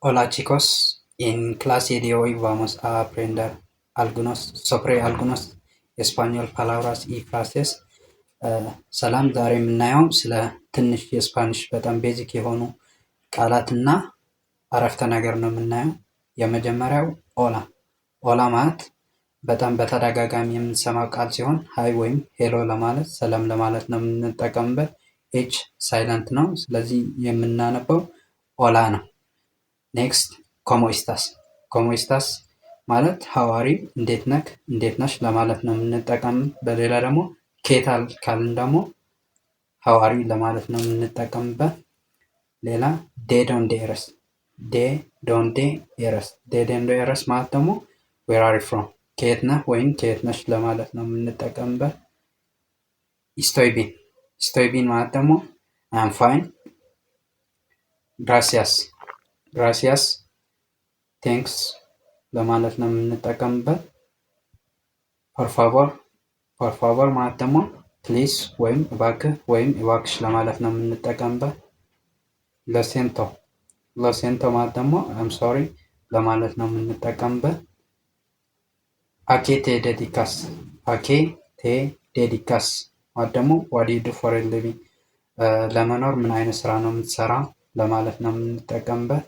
Hola chicos, en clase de hoy vamos a aprender sobre algunos español palabras y frases። ሰላም ዛሬ የምናየው ስለ ትንሽ የስፓኒሽ በጣም ቤዚክ የሆኑ ቃላትና አረፍተ ነገር ነው የምናየው። የመጀመሪያው ኦላ። ኦላ ማለት በጣም በተደጋጋሚ የምንሰማው ቃል ሲሆን ሀይ ወይም ሄሎ ለማለት ሰላም ለማለት ነው የምንጠቀምበት። ኤች ሳይለንት ነው፣ ስለዚህ የምናነበው ኦላ ነው። ኔክስት ኮሞስታስ። ኮሞስታስ ማለት ሀዋሪ እንዴት ነክ እንዴት ነሽ ለማለት ነው የምንጠቀም። በሌላ ደግሞ ኬታል ካልን ደግሞ ሀዋሪ ለማለት ነው የምንጠቀምበት። ሌላ ዴ ዶንዴ ኤረስ። ዴ ዶንዴ ኤረስ። ዴ ዶንዴ ኤረስ ማለት ደግሞ ዌር አር ዩ ፍሮም ከየት ነህ ወይም ከየት ነሽ ለማለት ነው የምንጠቀምበት። ኢስቶይ ቢን። ኢስቶይ ቢን ማለት ደግሞ አም ፋይን። ግራሲያስ። ግራሲያስ ቴንክስ ለማለት ነው የምንጠቀምበት። ፐርፋቮር። ፐርፋቮር ማለት ደግሞ ፕሊስ ወይም እባክህ ወይም እባክሽ ለማለት ነው የምንጠቀምበት። ለሴንቶ። ለሴንቶ ማለት ደግሞ አም ሶሪ ለማለት ነው የምንጠቀምበት። አኬ ቴ ዴዲካስ። አኬ ቴ ዴዲካስ ማለት ደግሞ ዋት ዱ ፎር ኤ ሊቪንግ ለመኖር ምን አይነት ስራ ነው የምትሰራ ለማለት ነው የምንጠቀምበት።